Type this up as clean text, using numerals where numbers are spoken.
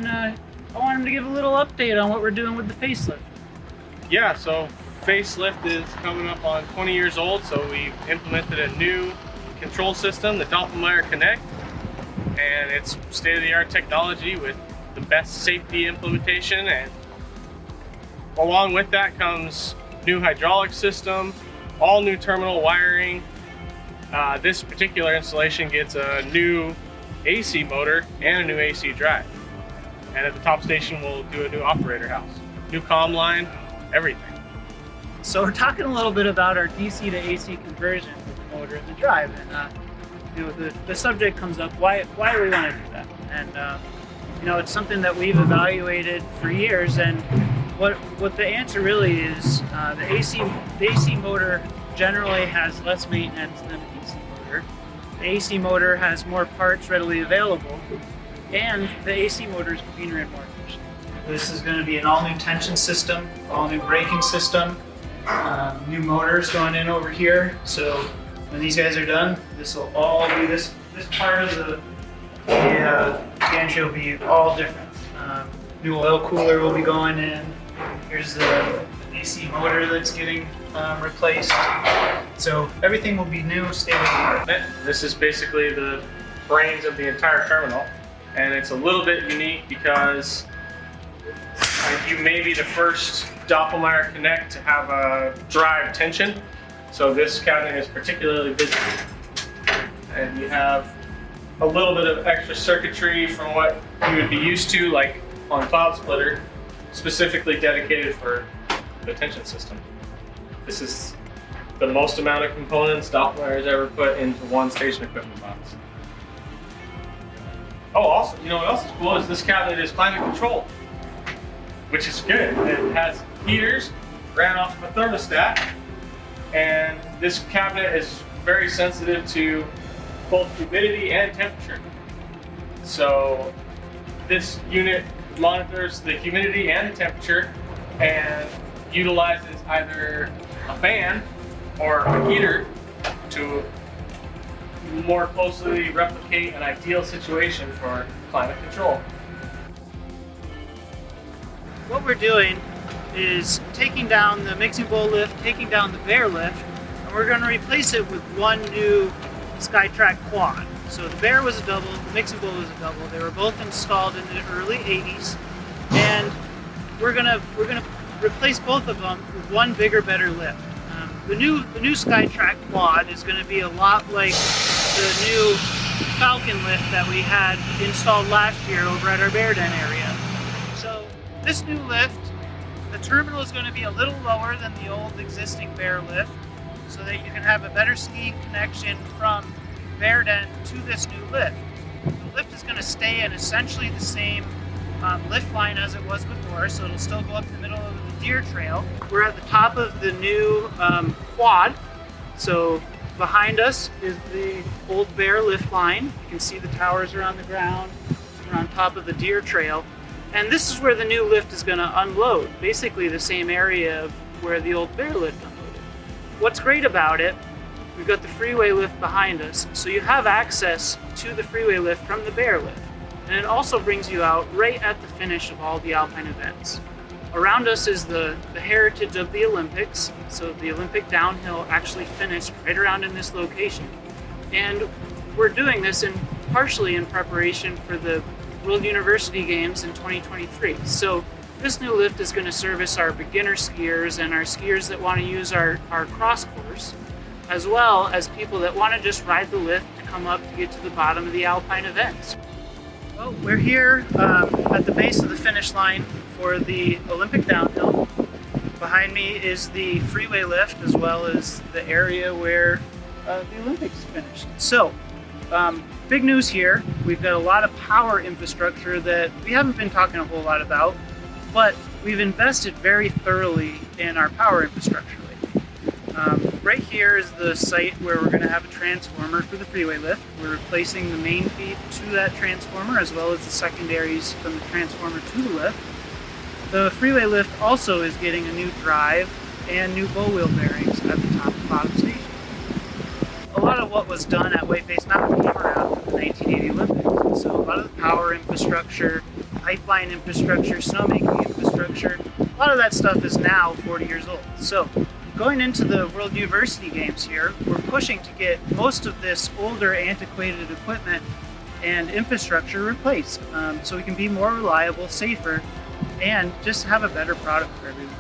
and I want him to give a little update on what we're doing with the facelift. Yeah, so facelift is coming up on 20 years old, so we've implemented a new control system, the Doppelmayr Connect, and it's state-of-the-art technology with the best safety implementation, and along with that comes new hydraulic system, all new terminal wiring. This particular installation gets a new AC motor and a new AC drive. And at the top station, we'll do a new operator house, new comm line, everything. So we're talking a little bit about our DC to AC conversion with the motor and the drive, and the subject comes up, why do we want to do that? And it's something that we've evaluated for years, and what the answer really is, the AC motor generally has less maintenance than a DC motor. The AC motor has more parts readily available, and the AC motor is cleaner and more efficient. This is going to be an all-new tension system, all-new braking system, new motors going in over here. So when these guys are done, this will all be this part of the gantry will be all different. New oil cooler will be going in. Here's the AC motor that's getting replaced. So everything will be new, state-of-the-art. This is basically the brains of the entire terminal, and it's a little bit unique because you may be the first Doppelmayr Connect to have a drive tension. So this cabinet is particularly busy. And you have a little bit of extra circuitry from what you would be used to, like on Cloud Splitter, specifically dedicated for the tension system. This is the most amount of components Doppelmayr has ever put into one station equipment box. Oh, also, you know what else is cool is this cabinet is climate controlled, which is good. It has heaters ran off of a thermostat, and this cabinet is very sensitive to both humidity and temperature. So this unit monitors the humidity and the temperature and utilizes either a fan or a heater to more closely replicate an ideal situation for climate control. What we're doing is taking down the mixing bowl lift, taking down the bear lift, and we're going to replace it with one new SkyTrack quad. So the bear was a double, the mixing bowl was a double. They were both installed in the early 80s, and we're gonna replace both of them with one bigger, better lift. The new SkyTrack quad is going to be a lot like the new Falcon lift that we had installed last year over at our Bear Den area. So this new lift, the terminal is going to be a little lower than the old existing Bear lift, so that you can have a better skiing connection from Bear Den to this new lift. The lift is going to stay in essentially the same lift line as it was before, so it'll still go up the middle of the deer trail. We're at the top of the new quad, so behind us is the old Bear lift line. You can see the towers are on the ground. We're on top of the deer trail, and this is where the new lift is going to unload, basically the same area of where the old Bear lift unloaded. What's great about it, we've got the freeway lift behind us, so you have access to the freeway lift from the Bear lift. And it also brings you out right at the finish of all the alpine events. Around us is the heritage of the Olympics, so the Olympic downhill actually finished right around in this location. And we're doing this partially in preparation for the World University Games in 2023. So this new lift is going to service our beginner skiers and our skiers that want to use our cross course, as well as people that want to just ride the lift to come up to get to the bottom of the alpine events. Well, we're here at the base of the finish line for the Olympic downhill. Behind me is the freeway lift, as well as the area where the Olympics finished. So, big news here. We've got a lot of power infrastructure that we haven't been talking a whole lot about, but we've invested very thoroughly in our power infrastructure lately. Right here is the site where we're going to have a transformer for the freeway lift. We're replacing the main feed to that transformer, as well as the secondaries from the transformer to the lift. The freeway lift also is getting a new drive and new bow wheel bearings at the top and bottom station. A lot of what was done at Whiteface Mountain came around in the 1980 Olympics. So a lot of the power infrastructure, pipeline infrastructure, snowmaking infrastructure. A lot of that stuff is now 40 years old. So going into the World University Games here, we're pushing to get most of this older, antiquated equipment and infrastructure replaced, so we can be more reliable, safer, and just have a better product for everyone.